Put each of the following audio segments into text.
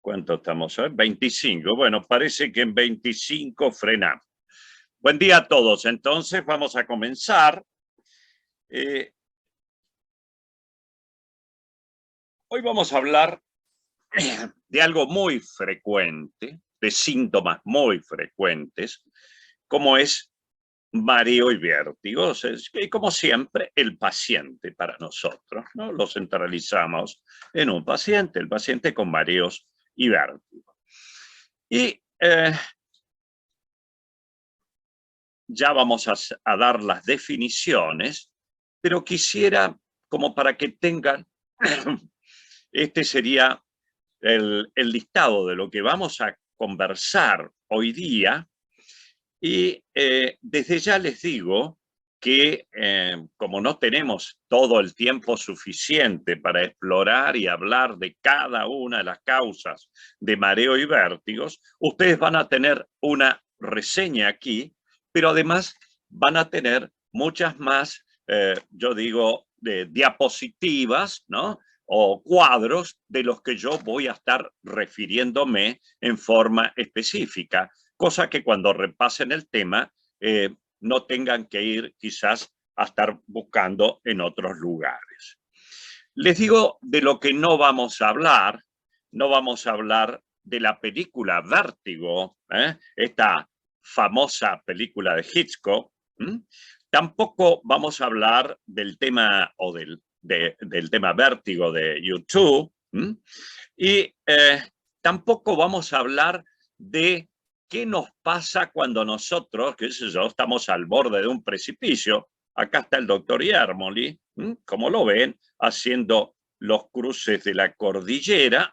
¿Cuánto estamos hoy? 25. Bueno, parece que en 25 frenamos. Buen día a todos. Entonces vamos a comenzar. Hoy vamos a hablar de algo muy frecuente, de síntomas muy frecuentes, como es mareo y vértigo. Y como siempre, el paciente para nosotros, ¿no? Lo centralizamos en un paciente, el paciente con mareos y vértigo. Y ya vamos a dar las definiciones, pero quisiera, como para que tengan, este sería el listado de lo que vamos a conversar hoy día. Y desde ya les digo que como no tenemos todo el tiempo suficiente para explorar y hablar de cada una de las causas de mareo y vértigos, ustedes van a tener una reseña aquí, pero además van a tener muchas más, yo digo, de diapositivas, ¿no? O cuadros de los que yo voy a estar refiriéndome en forma específica, cosa que cuando repasen el tema no tengan que ir quizás a estar buscando en otros lugares. Les digo de lo que no vamos a hablar. No vamos a hablar de la película Vértigo, esta famosa película de Hitchcock. Tampoco vamos a hablar del tema o del tema Vértigo de U2. Y tampoco vamos a hablar de qué nos pasa cuando nosotros, qué sé yo, estamos al borde de un precipicio. Acá está el doctor Yermoli, como lo ven, haciendo los cruces de la cordillera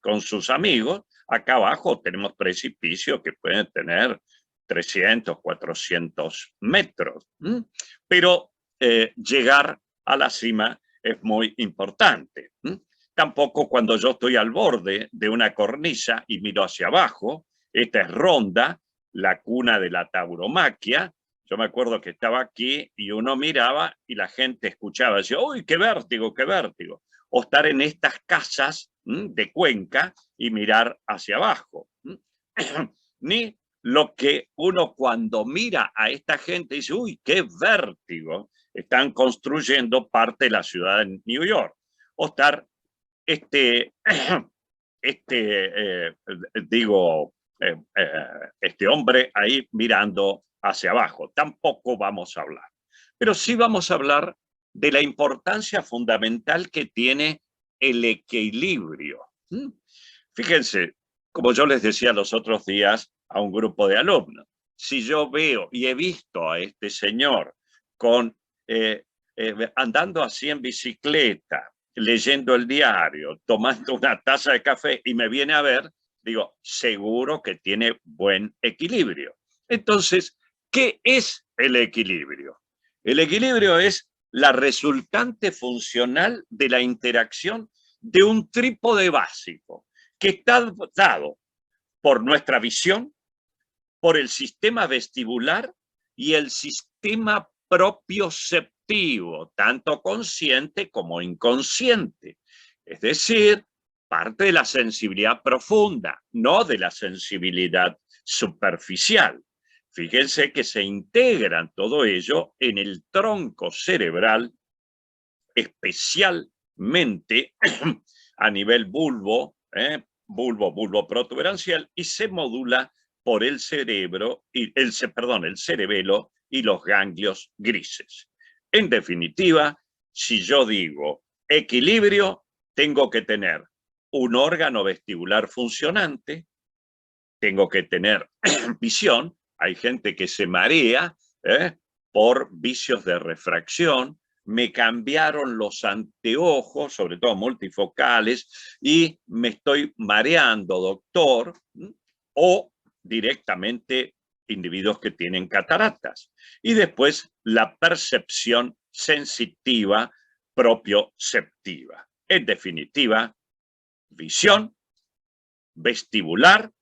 con sus amigos. Acá abajo tenemos precipicios que pueden tener 300, 400 metros. Pero llegar a la cima es muy importante. Tampoco cuando yo estoy al borde de una cornisa y miro hacia abajo. Esta es Ronda, la cuna de la tauromaquia. Yo me acuerdo que estaba aquí y uno miraba y la gente escuchaba, decía, ¡uy, qué vértigo, qué vértigo! O estar en estas casas de Cuenca y mirar hacia abajo. Ni lo que uno cuando mira a esta gente dice, ¡uy, qué vértigo! Están construyendo parte de la ciudad de New York. O estar este hombre ahí mirando hacia abajo. Tampoco vamos a hablar. Pero sí vamos a hablar de la importancia fundamental que tiene el equilibrio. Fíjense, como yo les decía los otros días a un grupo de alumnos, si yo veo y he visto a este señor con, andando así en bicicleta, leyendo el diario, tomando una taza de café y me viene a ver, digo, seguro que tiene buen equilibrio. Entonces, ¿qué es el equilibrio? El equilibrio es la resultante funcional de la interacción de un trípode básico que está dado por nuestra visión, por el sistema vestibular y el sistema propioceptivo, tanto consciente como inconsciente. Es decir, parte de la sensibilidad profunda, no de la sensibilidad superficial. Fíjense que se integran todo ello en el tronco cerebral, especialmente a nivel bulbo protuberancial, y se modula por el cerebro, el cerebelo y los ganglios grises. En definitiva, si yo digo equilibrio, tengo que tener un órgano vestibular funcionante, tengo que tener visión. Hay gente que se marea por vicios de refracción. Me cambiaron los anteojos, sobre todo multifocales, y me estoy mareando, doctor. O directamente individuos que tienen cataratas. Y después la percepción sensitiva propioceptiva. En definitiva, visión, vestibular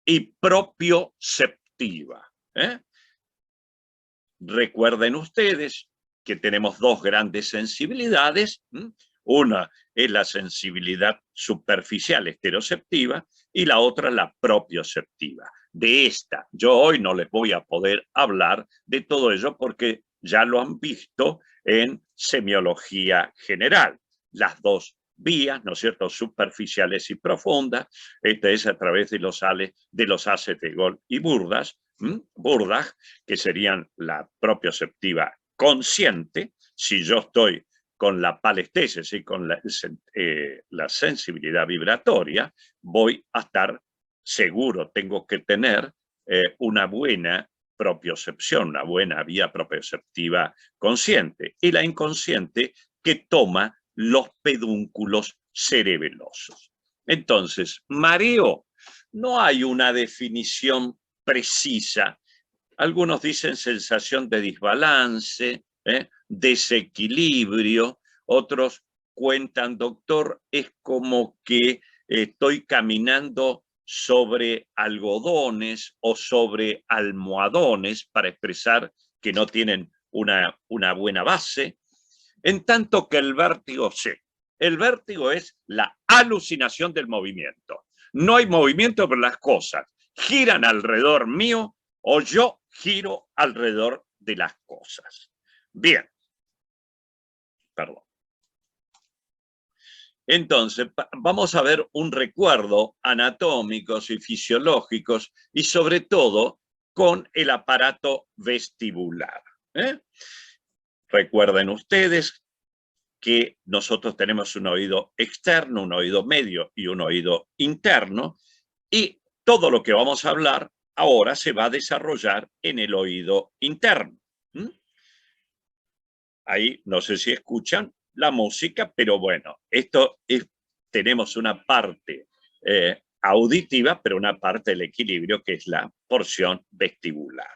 y propioceptiva. Recuerden ustedes que tenemos dos grandes sensibilidades. Una es la sensibilidad superficial estereoceptiva y la otra la propioceptiva. De esta, yo hoy no les voy a poder hablar de todo ello porque ya lo han visto en semiología general. Las dos vías, ¿no es cierto?, superficiales y profundas. Esta es a través de los haces de Gold y Burdach, que serían la propioceptiva consciente. Si yo estoy con la palestesis y con la sensibilidad vibratoria, voy a estar seguro, tengo que tener una buena propiocepción, una buena vía propioceptiva consciente. Y la inconsciente que toma los pedúnculos cerebelosos. Entonces, mareo, no hay una definición precisa. Algunos dicen sensación de desbalance, desequilibrio, otros cuentan, doctor, es como que estoy caminando sobre algodones o sobre almohadones para expresar que no tienen una buena base. En tanto que el vértigo, sí. El vértigo es la alucinación del movimiento. No hay movimiento, pero las cosas giran alrededor mío o yo giro alrededor de las cosas. Bien. Perdón. Entonces, vamos a ver un recuerdo anatómicos y fisiológicos y sobre todo con el aparato vestibular. Recuerden ustedes que nosotros tenemos un oído externo, un oído medio y un oído interno, y todo lo que vamos a hablar ahora se va a desarrollar en el oído interno. Ahí no sé si escuchan la música, pero bueno, tenemos una parte auditiva, pero una parte del equilibrio que es la porción vestibular.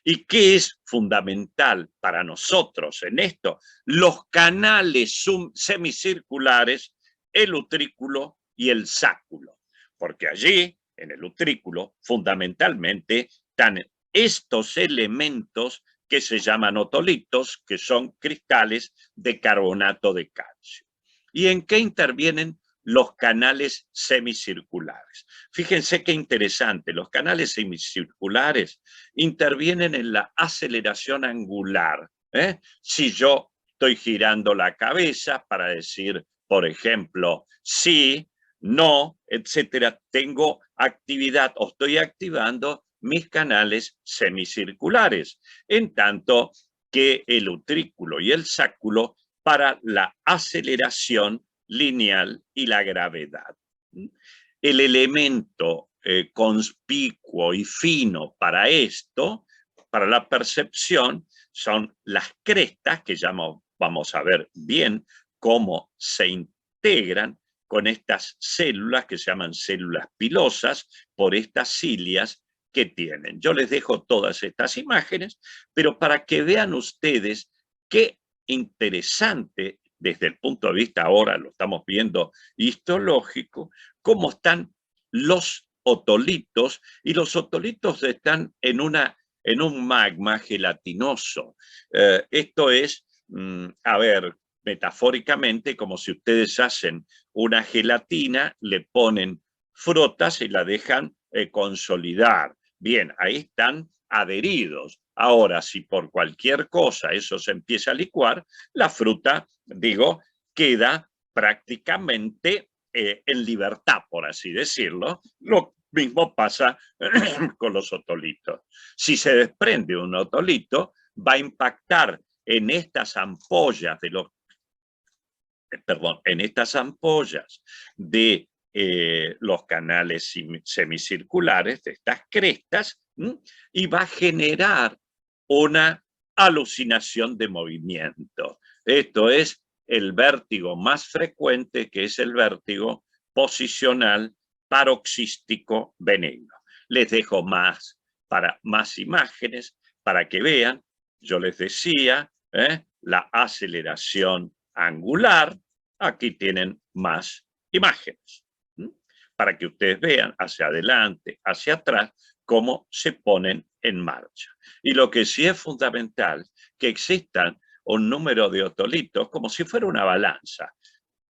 ¿Y qué es fundamental para nosotros en esto? Los canales semicirculares, el utrículo y el sáculo, porque allí, en el utrículo, fundamentalmente están estos elementos que se llaman otolitos, que son cristales de carbonato de calcio. ¿Y en qué intervienen los canales semicirculares? Fíjense qué interesante, los canales semicirculares intervienen en la aceleración angular. Si yo estoy girando la cabeza para decir, por ejemplo, sí, no, etcétera, tengo actividad o estoy activando mis canales semicirculares, en tanto que el utrículo y el sáculo para la aceleración lineal y la gravedad. El elemento conspicuo y fino para esto, para la percepción, son las crestas, que ya vamos a ver bien cómo se integran con estas células que se llaman células pilosas por estas cilias que tienen. Yo les dejo todas estas imágenes, pero para que vean ustedes qué interesante desde el punto de vista, ahora lo estamos viendo histológico, cómo están los otolitos, y los otolitos están en un magma gelatinoso. Esto es, a ver, metafóricamente, como si ustedes hacen una gelatina, le ponen frutas y la dejan consolidar. Bien, ahí están adheridos. Ahora, si por cualquier cosa eso se empieza a licuar, la fruta, digo, queda prácticamente en libertad, por así decirlo. Lo mismo pasa con los otolitos. Si se desprende un otolito, va a impactar en estas ampollas en estas ampollas de los canales semicirculares, de estas crestas, y va a generar una alucinación de movimiento. Esto es el vértigo más frecuente, que es el vértigo posicional paroxístico benigno. Les dejo más imágenes para que vean. Yo les decía, la aceleración angular. Aquí tienen más imágenes, para que ustedes vean hacia adelante, hacia atrás, cómo se ponen en marcha. Y lo que sí es fundamental, que existan un número de otolitos como si fuera una balanza,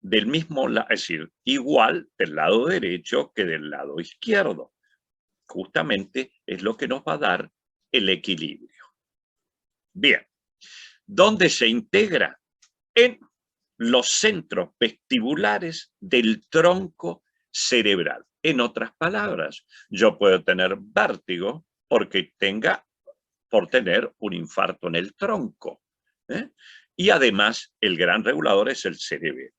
del mismo lado, es decir, igual del lado derecho que del lado izquierdo. Justamente es lo que nos va a dar el equilibrio. Bien, ¿dónde se integra? En los centros vestibulares del tronco cerebral. En otras palabras, yo puedo tener vértigo porque por tener un infarto en el tronco. Y además, el gran regulador es el cerebelo.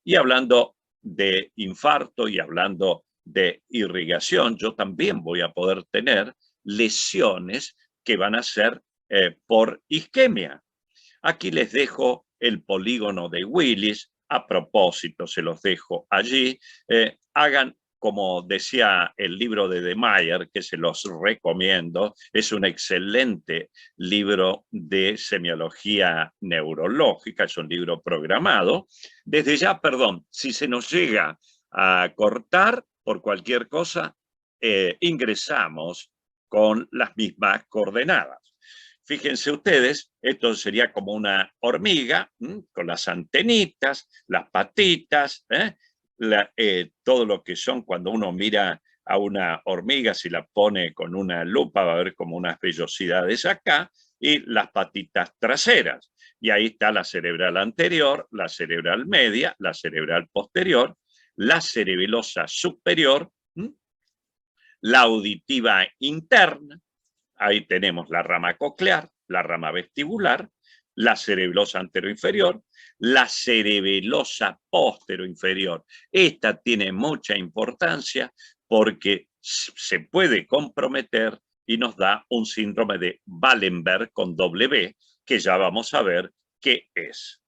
Y hablando de infarto y hablando de irrigación, yo también voy a poder tener lesiones que van a ser por isquemia. Aquí les dejo el polígono de Willis, a propósito se los dejo allí. Hagan, como decía el libro de De Meyer, que se los recomiendo, es un excelente libro de semiología neurológica, es un libro programado. Desde ya, perdón, si se nos llega a cortar por cualquier cosa, ingresamos con las mismas coordenadas. Fíjense ustedes, esto sería como una hormiga, con las antenitas, las patitas, todo lo que son cuando uno mira a una hormiga, si la pone con una lupa va a ver como unas vellosidades acá, y las patitas traseras. Y ahí está la cerebral anterior, la cerebral media, la cerebral posterior, la cerebelosa superior, la auditiva interna. Ahí tenemos la rama coclear, la rama vestibular, la cerebelosa anteroinferior, la cerebelosa posteroinferior. Esta tiene mucha importancia porque se puede comprometer y nos da un síndrome de Wallenberg con W, que ya vamos a ver qué es.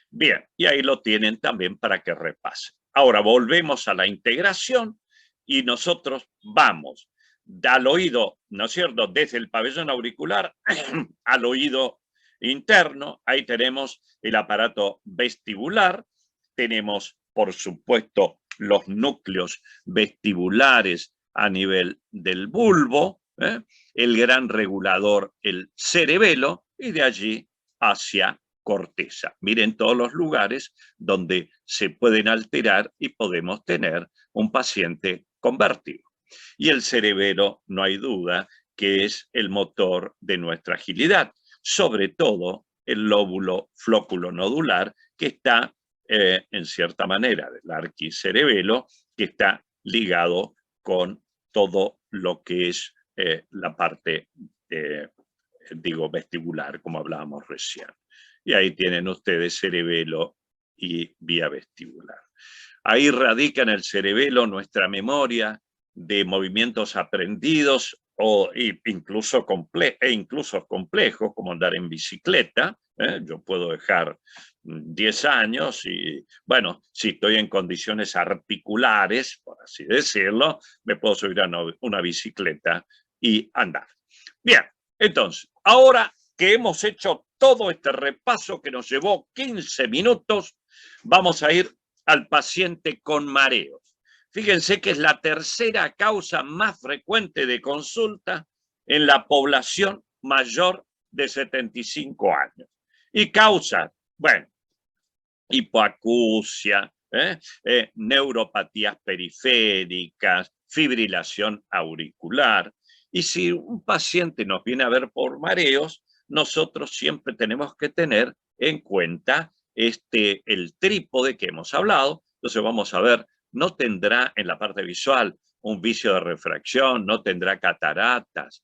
Bien, y ahí lo tienen también para que repasen. Ahora volvemos a la integración y nosotros vamos al oído, ¿no es cierto?, desde el pabellón auricular al oído interno. Ahí tenemos el aparato vestibular, tenemos, por supuesto, los núcleos vestibulares a nivel del bulbo, el gran regulador, el cerebelo, y de allí hacia corteza. Miren todos los lugares donde se pueden alterar y podemos tener un paciente con vértigo. Y el cerebelo, no hay duda, que es el motor de nuestra agilidad, sobre todo el lóbulo flóculo-nodular, que está, en cierta manera, del arquicerebelo, que está ligado con todo lo que es la parte, vestibular, como hablábamos recién. Y ahí tienen ustedes cerebelo y vía vestibular. Ahí radica en el cerebelo nuestra memoria de movimientos aprendidos incluso complejos, como andar en bicicleta. Yo puedo dejar 10 años y, bueno, si estoy en condiciones articulares, por así decirlo, me puedo subir a una bicicleta y andar. Bien, entonces, ahora que hemos hecho todo este repaso que nos llevó 15 minutos, vamos a ir al paciente con mareos. Fíjense que es la tercera causa más frecuente de consulta en la población mayor de 75 años. Y causa, bueno, hipoacusia, neuropatías periféricas, fibrilación auricular. Y si un paciente nos viene a ver por mareos, nosotros siempre tenemos que tener en cuenta el trípode que hemos hablado. Entonces vamos a ver, no tendrá en la parte visual un vicio de refracción, no tendrá cataratas.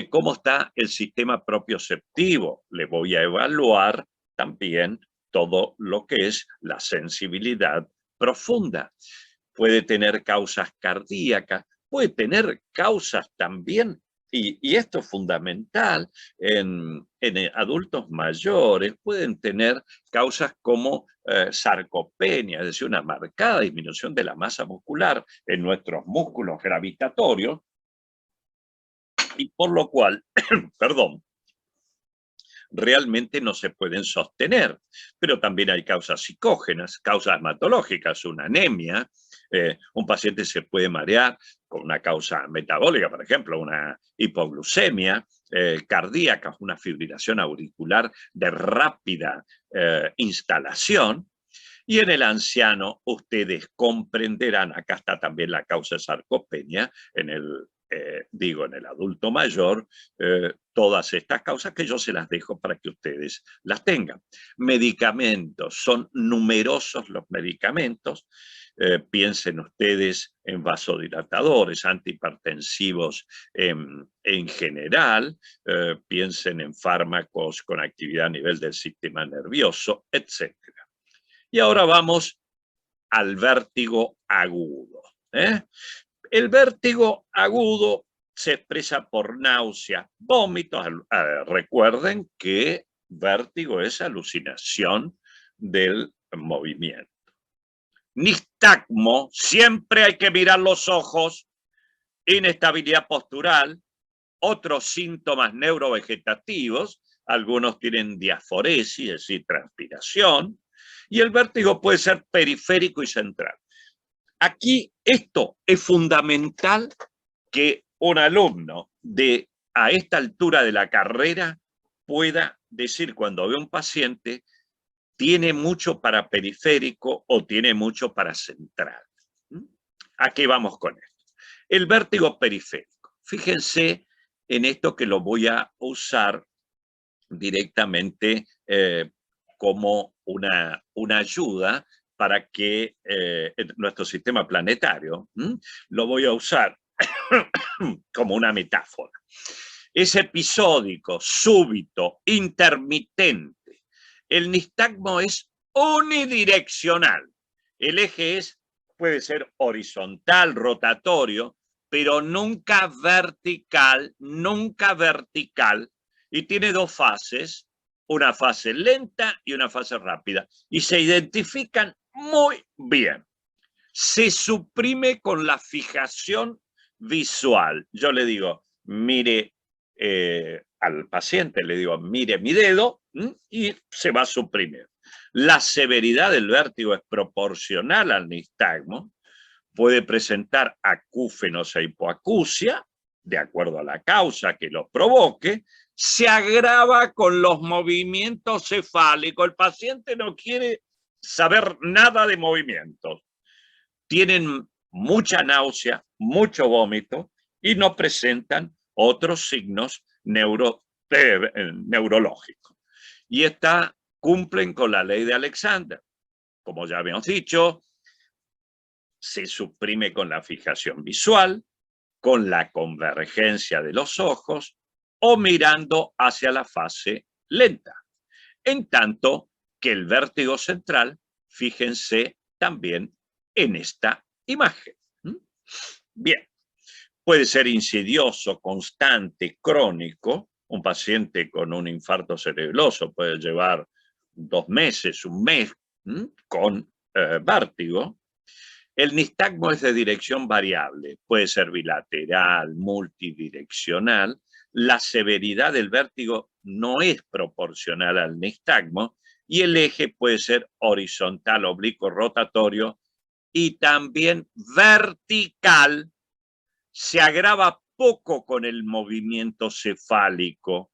¿Cómo está el sistema propioceptivo? Le voy a evaluar también todo lo que es la sensibilidad profunda. Puede tener causas cardíacas, puede tener causas también, y esto es fundamental, en adultos mayores pueden tener causas como sarcopenia, es decir, una marcada disminución de la masa muscular en nuestros músculos gravitatorios, y por lo cual, perdón, realmente no se pueden sostener. Pero también hay causas psicógenas, causas hematológicas, una anemia. Un paciente se puede marear con una causa metabólica, por ejemplo, una hipoglucemia, cardíacas, una fibrilación auricular de rápida instalación. Y en el anciano, ustedes comprenderán, acá está también la causa de sarcopenia, en el adulto mayor, todas estas causas que yo se las dejo para que ustedes las tengan. Medicamentos, son numerosos los medicamentos. Piensen ustedes en vasodilatadores, antihipertensivos en general, piensen en fármacos con actividad a nivel del sistema nervioso, etc. Y ahora vamos al vértigo agudo. El vértigo agudo se expresa por náuseas, vómitos. Recuerden que vértigo es alucinación del movimiento. Nistagmo, siempre hay que mirar los ojos, inestabilidad postural, otros síntomas neurovegetativos, algunos tienen diaforesis, es decir, transpiración, y el vértigo puede ser periférico y central. Aquí esto es fundamental que un alumno a esta altura de la carrera pueda decir cuando ve a un paciente tiene mucho para periférico o tiene mucho para central. ¿A qué vamos con esto? El vértigo periférico. Fíjense en esto que lo voy a usar directamente como una ayuda para que nuestro sistema planetario lo voy a usar como una metáfora. Es episódico, súbito, intermitente. El nistagmo es unidireccional. El eje puede ser horizontal, rotatorio, pero nunca vertical, y tiene dos fases, una fase lenta y una fase rápida, y se identifican muy bien. Se suprime con la fijación visual. Yo le digo, mire al paciente, le digo, mire mi dedo, y se va a suprimir. La severidad del vértigo es proporcional al nistagmo, puede presentar acúfenos e hipoacusia, de acuerdo a la causa que lo provoque, se agrava con los movimientos cefálicos. El paciente no quiere saber nada de movimientos. Tienen mucha náusea, mucho vómito y no presentan otros signos neurológicos. Y cumplen con la ley de Alexander. Como ya habíamos dicho, se suprime con la fijación visual, con la convergencia de los ojos o mirando hacia la fase lenta. En tanto que el vértigo central, fíjense también en esta imagen. Bien, puede ser insidioso, constante, crónico. Un paciente con un infarto cerebroso puede llevar 2 meses, 1 mes con vértigo. El nistagmo es de dirección variable, puede ser bilateral, multidireccional. La severidad del vértigo no es proporcional al nistagmo y el eje puede ser horizontal, oblicuo, rotatorio y también vertical. Se agrava poco con el movimiento cefálico.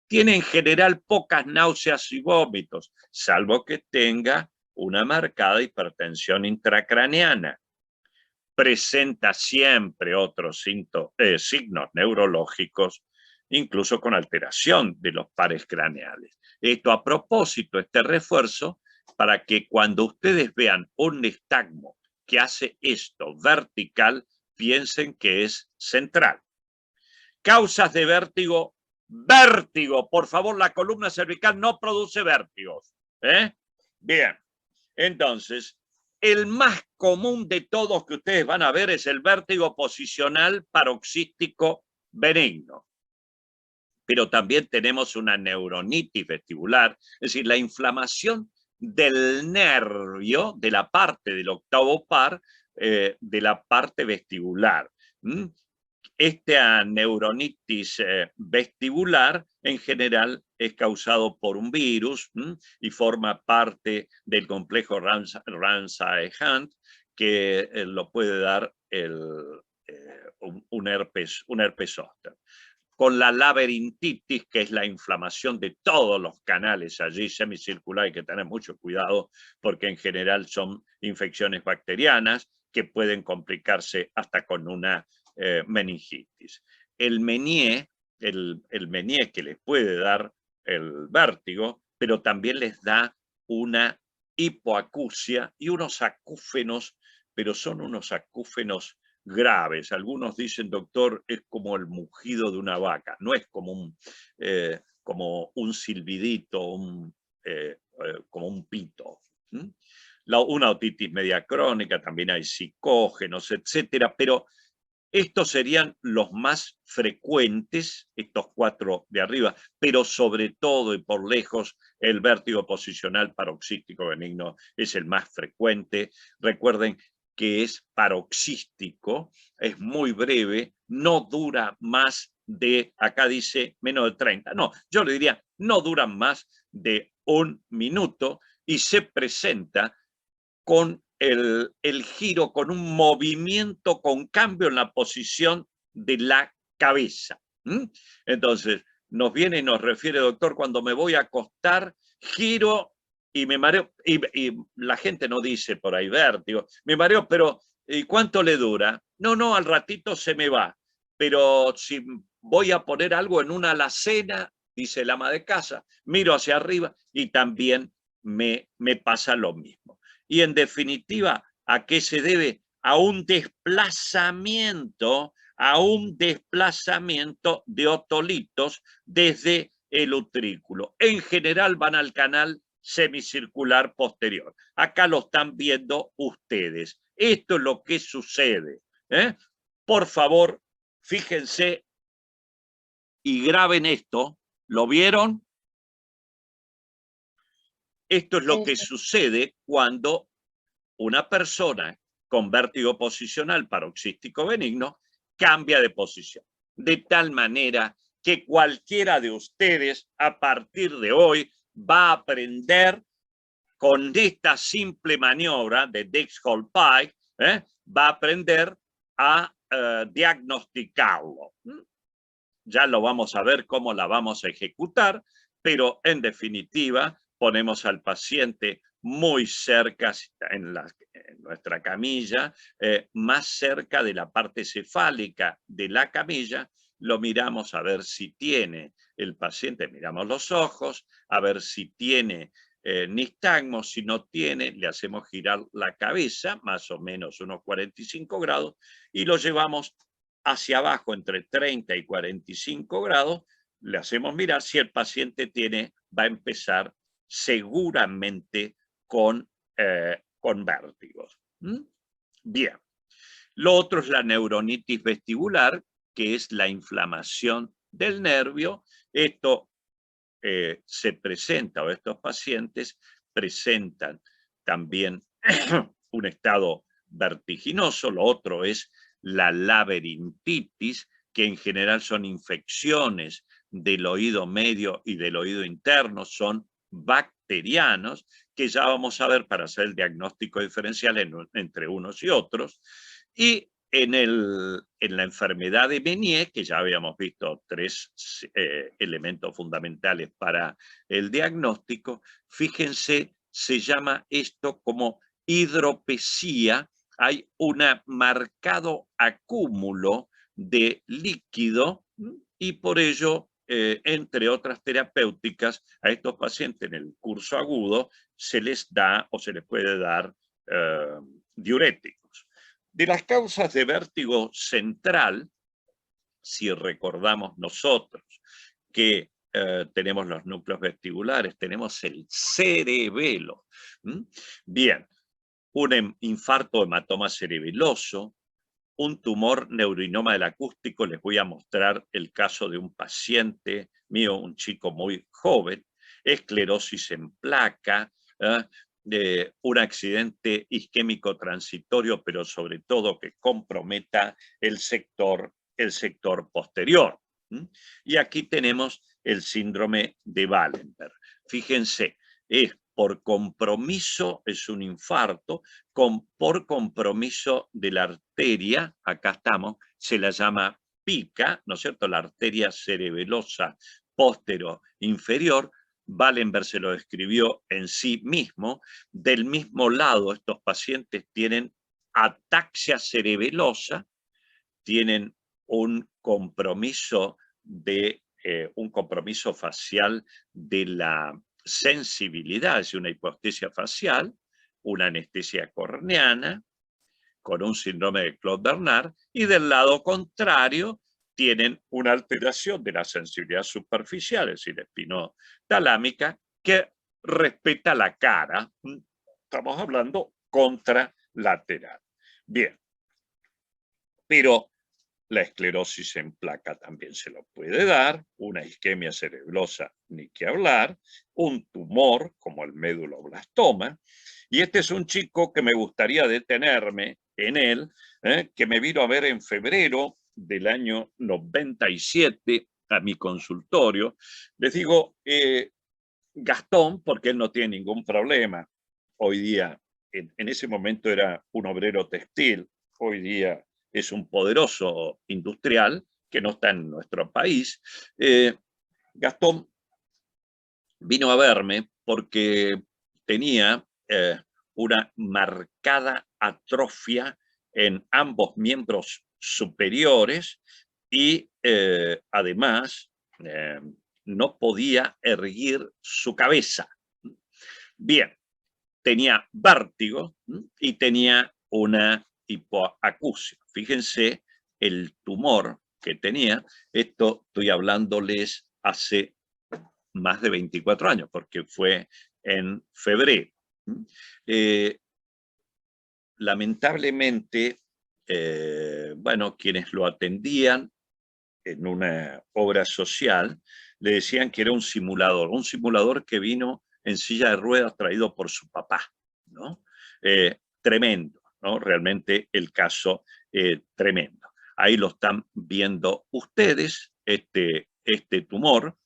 Tiene en general pocas náuseas y vómitos, salvo que tenga una marcada hipertensión intracraneana. Presenta siempre otros signos neurológicos, incluso con alteración de los pares craneales. Esto a propósito, este refuerzo, para que cuando ustedes vean un nistagmo que hace esto vertical, piensen que es central. Causas de vértigo. Vértigo, por favor, la columna cervical no produce vértigos. Bien, entonces, el más común de todos que ustedes van a ver es el vértigo posicional paroxístico benigno. Pero también tenemos una neuronitis vestibular, es decir, la inflamación del nervio, de la parte del octavo par, de la parte vestibular. Esta neuronitis vestibular en general es causado por un virus y forma parte del complejo Ramsay-Hunt que lo puede dar un herpes zóster. con la laberintitis, que es la inflamación de todos los canales allí semicircular. Hay que tener mucho cuidado porque en general son infecciones bacterianas que pueden complicarse hasta con una meningitis. El Menier que les puede dar el vértigo, pero también les da una hipoacusia y unos acúfenos, pero son unos acúfenos graves. Algunos dicen, doctor, es como el mugido de una vaca, no es como un silbidito, como un pito. Una otitis media crónica, también hay psicógenos, etcétera, pero estos serían los más frecuentes, estos 4 de arriba, pero sobre todo y por lejos el vértigo posicional paroxístico benigno es el más frecuente. Recuerden que es paroxístico, es muy breve, no dura más de, acá dice menos de 30, no, yo le diría no duran más de 1 minuto y se presenta con el giro, con un movimiento, con cambio en la posición de la cabeza. Entonces, nos viene y nos refiere, doctor, cuando me voy a acostar, giro y me mareo, y la gente no dice por ahí vértigo, me mareo, pero ¿y cuánto le dura? No, al ratito se me va, pero si voy a poner algo en una alacena, dice el ama de casa, miro hacia arriba y también me pasa lo mismo. Y en definitiva, ¿a qué se debe? A un desplazamiento de otolitos desde el utrículo. En general van al canal semicircular posterior. Acá lo están viendo ustedes. Esto es lo que sucede. Por favor, fíjense y graben esto. ¿Lo vieron? Esto es lo que sucede cuando una persona con vértigo posicional paroxístico benigno cambia de posición. De tal manera que cualquiera de ustedes a partir de hoy va a aprender con esta simple maniobra de Dix-Hallpike, va a aprender a diagnosticarlo. Ya lo vamos a ver cómo la vamos a ejecutar, pero en definitiva ponemos al paciente muy cerca en nuestra camilla, más cerca de la parte cefálica de la camilla, lo miramos a ver si tiene el paciente, miramos los ojos, a ver si tiene nistagmo, si no tiene, le hacemos girar la cabeza, más o menos unos 45 grados, y lo llevamos hacia abajo entre 30 y 45 grados, le hacemos mirar si el paciente va a empezar seguramente con vértigos. Bien. Lo otro es la neuronitis vestibular, que es la inflamación del nervio. Esto se presenta, o estos pacientes presentan también un estado vertiginoso. Lo otro es la laberintitis, que en general son infecciones del oído medio y del oído interno, son bacterianos, que ya vamos a ver para hacer el diagnóstico diferencial entre unos y otros. Y en la enfermedad de Menier, que ya habíamos visto 3 elementos fundamentales para el diagnóstico, fíjense, se llama esto como hidropesía. Hay un marcado acúmulo de líquido y por ello, entre otras terapéuticas, a estos pacientes en el curso agudo se les da o se les puede dar diuréticos. De las causas de vértigo central, si recordamos nosotros que tenemos los núcleos vestibulares, tenemos el cerebelo. Bien, un infarto hematoma cerebeloso, un tumor neurinoma del acústico. Les voy a mostrar el caso de un paciente mío, un chico muy joven, esclerosis en placa, un accidente isquémico transitorio, pero sobre todo que comprometa el sector posterior. Y aquí tenemos el síndrome de Wallenberg. Fíjense, es por compromiso, es un infarto, por compromiso de la arteria, acá estamos, se la llama salpica, ¿no es cierto?, la arteria cerebelosa póstero inferior. Wallenberg se lo describió en sí mismo. Del mismo lado, estos pacientes tienen ataxia cerebelosa, tienen un compromiso facial de la sensibilidad, es una hipoestesia facial, una anestesia corneana, con un síndrome de Claude-Bernard, y del lado contrario tienen una alteración de la sensibilidad superficial, es decir, espinotalámica, que respeta la cara. Estamos hablando contralateral. Bien, pero la esclerosis en placa también se lo puede dar, una isquemia cerebrosa, ni que hablar, un tumor como el méduloblastoma. Y este es un chico que me gustaría detenerme en él, que me vino a ver en febrero del año 97 a mi consultorio. Les digo, Gastón, porque él no tiene ningún problema. Hoy día, en ese momento era un obrero textil, hoy día es un poderoso industrial que no está en nuestro país. Gastón vino a verme porque tenía una marcada atrofia en ambos miembros superiores y además no podía erguir su cabeza. Bien, tenía vértigo y tenía una hipoacusia. Fíjense el tumor que tenía. Esto estoy hablándoles hace más de 24 años, porque fue en febrero. Lamentablemente, bueno, quienes lo atendían en una obra social, le decían que era un simulador que vino en silla de ruedas traído por su papá, ¿no? Tremendo, ¿no? Realmente el caso tremendo. Ahí lo están viendo ustedes, este tumor.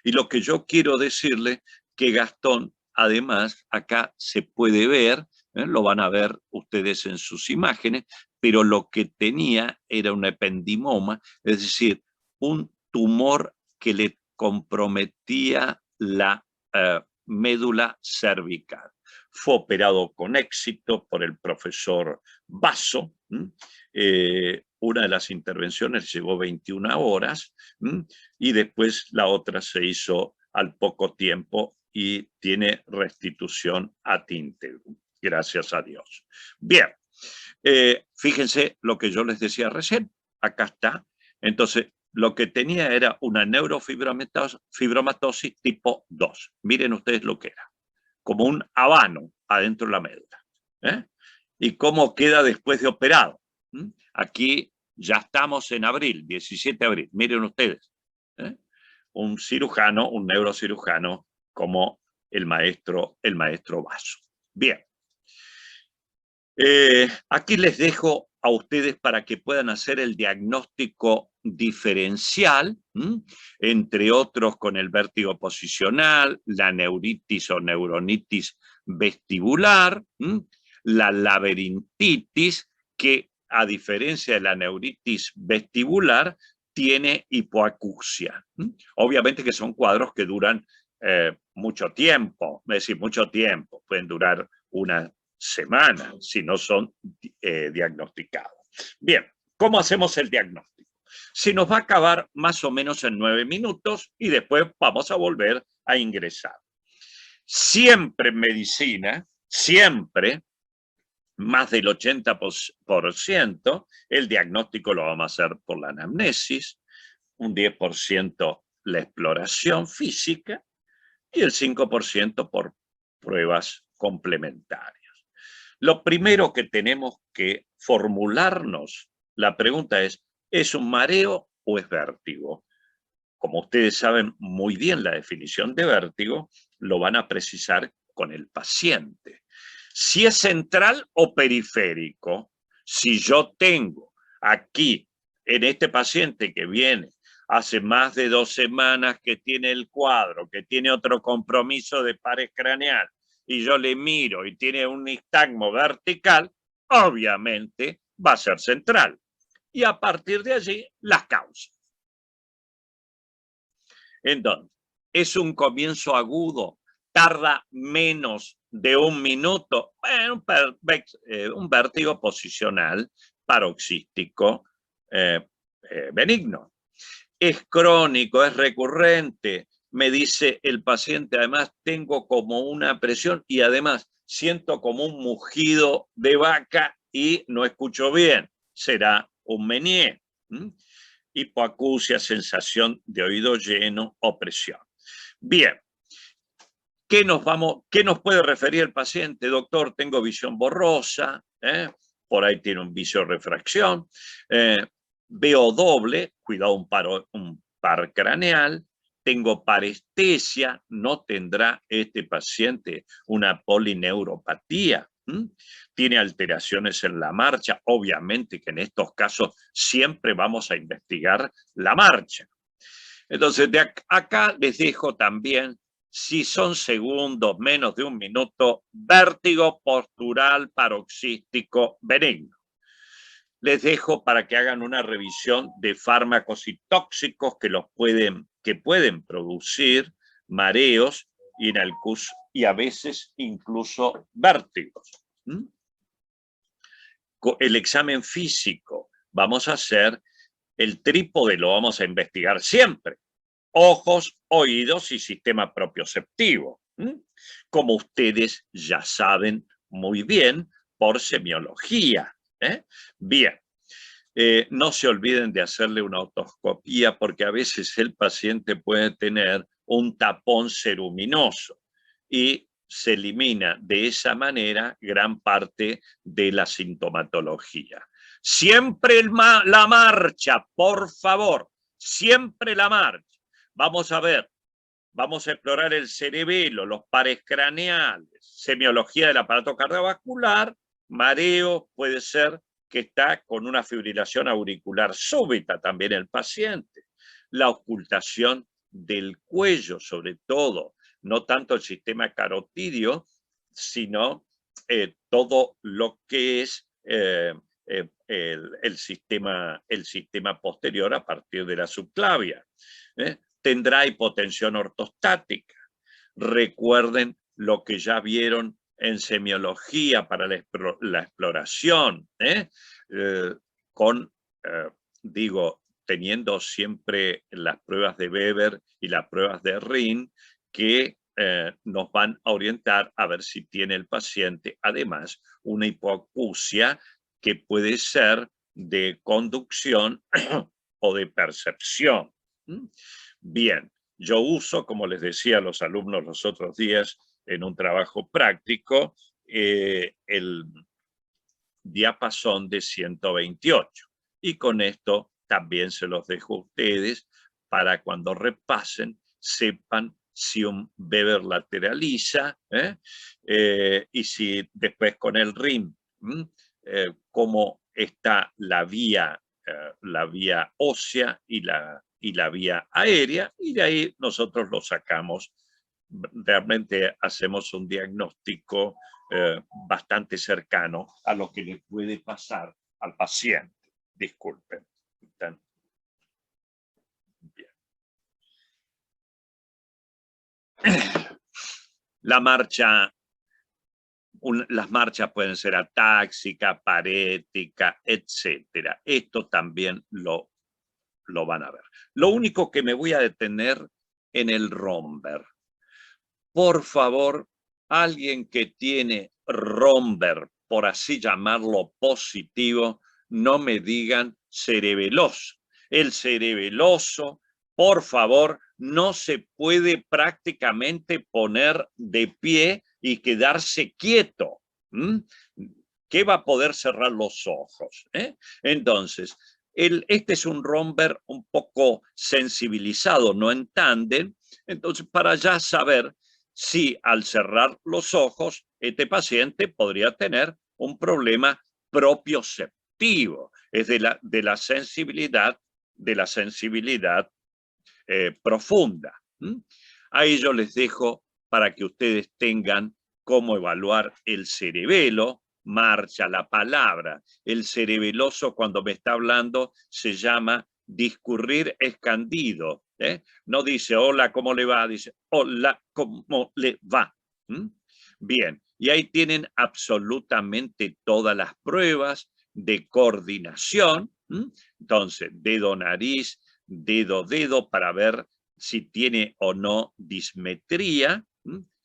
Y lo que yo quiero decirle, que Gastón, además, acá se puede ver, lo van a ver ustedes en sus imágenes, pero lo que tenía era un ependimoma, es decir, un tumor que le comprometía la médula cervical. Fue operado con éxito por el profesor Basso. Una de las intervenciones llevó 21 horas y después la otra se hizo al poco tiempo y tiene restitución ad integrum. Gracias a Dios. Bien, fíjense lo que yo les decía recién. Acá está. Entonces, lo que tenía era una neurofibromatosis tipo 2. Miren ustedes lo que era. Como un habano adentro de la médula. ¿Y cómo queda después de operado? Aquí ya estamos en abril, 17 de abril. Miren ustedes. Un cirujano, un neurocirujano como el maestro Basso. Bien. Aquí les dejo a ustedes para que puedan hacer el diagnóstico diferencial, entre otros con el vértigo posicional, la neuritis o neuronitis vestibular, la laberintitis, que a diferencia de la neuritis vestibular, tiene hipoacusia. Obviamente que son cuadros que duran mucho tiempo, es decir, mucho tiempo, pueden durar una semana si no son diagnosticados. Bien, ¿cómo hacemos el diagnóstico? Se nos va a acabar más o menos en 9 minutos y después vamos a volver a ingresar. Siempre en medicina, siempre, más del 80%, el diagnóstico lo vamos a hacer por la anamnesis, un 10% la exploración física y el 5% por pruebas complementarias. Lo primero que tenemos que formularnos, la pregunta ¿es un mareo o es vértigo? Como ustedes saben muy bien la definición de vértigo, lo van a precisar con el paciente. Si es central o periférico, si yo tengo aquí, en este paciente que viene hace más de 2 semanas que tiene el cuadro, que tiene otro compromiso de pared craneal, y yo le miro y tiene un nistagmo vertical, obviamente va a ser central. y a partir de allí las causas. Entonces, es un comienzo agudo, tarda menos de 1 minuto, bueno, un vértigo posicional paroxístico benigno. Es crónico, es recurrente, me dice el paciente, además tengo como una presión y además siento como un mugido de vaca y no escucho bien, será un Menier. Hipoacusia, sensación de oído lleno, opresión. Bien, ¿qué nos puede referir el paciente? Doctor, tengo visión borrosa, por ahí tiene un visiorefracción, veo doble, cuidado, un par craneal, tengo parestesia, no tendrá este paciente una polineuropatía, tiene alteraciones en la marcha, obviamente que en estos casos siempre vamos a investigar la marcha. Entonces, de acá les dejo también, si son segundos, menos de 1 minuto, vértigo postural paroxístico benigno. Les dejo para que hagan una revisión de fármacos y tóxicos que pueden producir mareos y a veces incluso vértigos. El examen físico vamos a hacer, el trípode lo vamos a investigar siempre. Ojos, oídos y sistema propioceptivo. Como ustedes ya saben muy bien por semiología. Bien, no se olviden de hacerle una otoscopía porque a veces el paciente puede tener un tapón ceruminoso y se elimina de esa manera gran parte de la sintomatología. Siempre la marcha, por favor, siempre la marcha. Vamos a ver, vamos a explorar el cerebelo, los pares craneales, semiología del aparato cardiovascular, mareo, puede ser que está con una fibrilación auricular súbita también el paciente, la ocultación del cuello sobre todo, no tanto el sistema carotidio, sino todo lo que es el sistema posterior a partir de la subclavia. Tendrá hipotensión ortostática. Recuerden lo que ya vieron en semiología para la exploración, teniendo siempre las pruebas de Weber y las pruebas de Rin, que nos van a orientar a ver si tiene el paciente, además, una hipoacusia que puede ser de conducción o de percepción. Bien, yo uso, como les decía a los alumnos los otros días, en un trabajo práctico, el diapasón de 128. Y con esto también se los dejo a ustedes para cuando repasen, sepan si un Weber lateraliza, y si después con el RIM, cómo está la vía ósea y la vía aérea, y de ahí nosotros lo sacamos. Realmente hacemos un diagnóstico bastante cercano a lo que le puede pasar al paciente. Disculpen. Bien. La marcha, las marchas pueden ser atáxica, parética, etc. Esto también lo van a ver. Lo único que me voy a detener en el Romber. Por favor, alguien que tiene Romber, por así llamarlo positivo, no me digan cerebeloso. El cerebeloso, por favor, no se puede prácticamente poner de pie y quedarse quieto. ¿Qué va a poder cerrar los ojos? Entonces, este es un Romber un poco sensibilizado, no en tándem. Entonces, para ya saber si al cerrar los ojos, este paciente podría tener un problema propioceptivo, es de la sensibilidad profunda. Ahí yo les dejo para que ustedes tengan cómo evaluar el cerebelo, marcha, la palabra. El cerebeloso, cuando me está hablando, se llama discurrir escandido. No dice hola, ¿cómo le va? Dice hola, ¿cómo le va? Bien, y ahí tienen absolutamente todas las pruebas de coordinación. Entonces, dedo, nariz, dedo, dedo, para ver si tiene o no dismetría.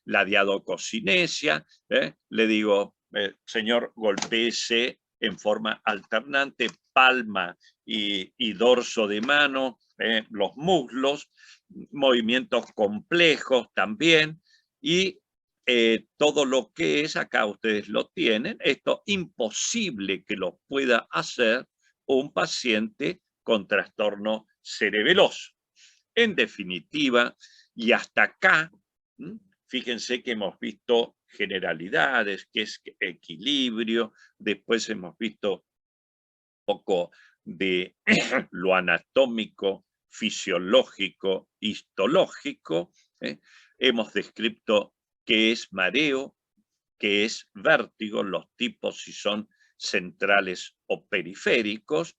La diadococinesia, le digo, señor, golpéese en forma alternante, palma y dorso de mano, los muslos, movimientos complejos también, y todo lo que es, acá ustedes lo tienen, esto imposible que lo pueda hacer un paciente con trastorno cerebeloso. En definitiva, y hasta acá, fíjense que hemos visto generalidades, que es equilibrio, después hemos visto un poco de lo anatómico, fisiológico, histológico, hemos descrito qué es mareo, qué es vértigo, los tipos si son centrales o periféricos.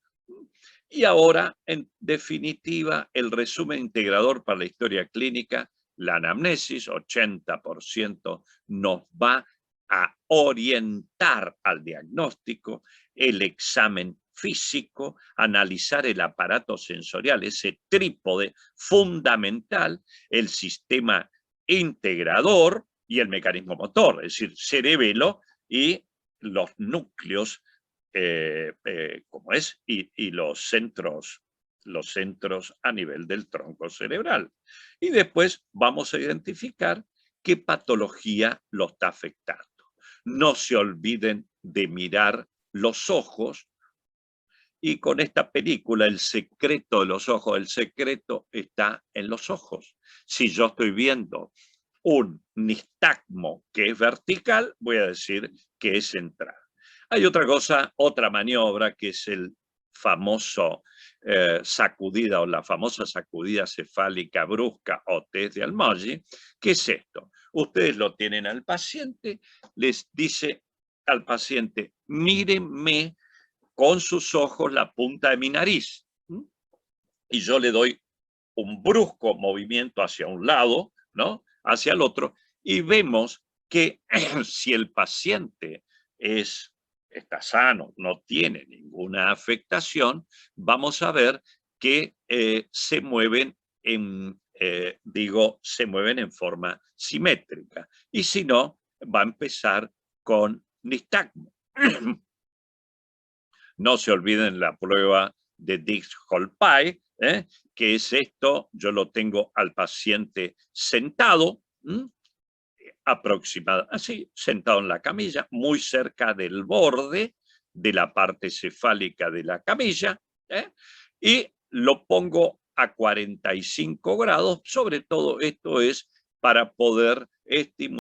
Y ahora, en definitiva, el resumen integrador para la historia clínica, la anamnesis, 80% nos va a orientar al diagnóstico, el examen físico, analizar el aparato sensorial, ese trípode fundamental, el sistema integrador y el mecanismo motor, es decir, cerebelo y los núcleos, como es, y los centros a nivel del tronco cerebral. Y después vamos a identificar qué patología lo está afectando. No se olviden de mirar los ojos, y con esta película, El secreto de los ojos, el secreto está en los ojos. Si yo estoy viendo un nistagmo que es vertical, voy a decir que es central. Hay otra cosa, otra maniobra, que es el famoso sacudida o la famosa sacudida cefálica brusca o test de Almoggi. ¿Qué es esto? Ustedes lo tienen al paciente, les dice al paciente, mírenme con sus ojos la punta de mi nariz. Y yo le doy un brusco movimiento hacia un lado, ¿no? Hacia el otro, y vemos que si el paciente está sano, no tiene ninguna afectación, vamos a ver que se mueven se mueven en forma simétrica. Y si no, va a empezar con nistagmo. No se olviden la prueba de Dix-Hallpike, que es esto, yo lo tengo al paciente sentado, así, sentado en la camilla, muy cerca del borde de la parte cefálica de la camilla, y lo pongo a 45 grados, sobre todo esto es para poder estimular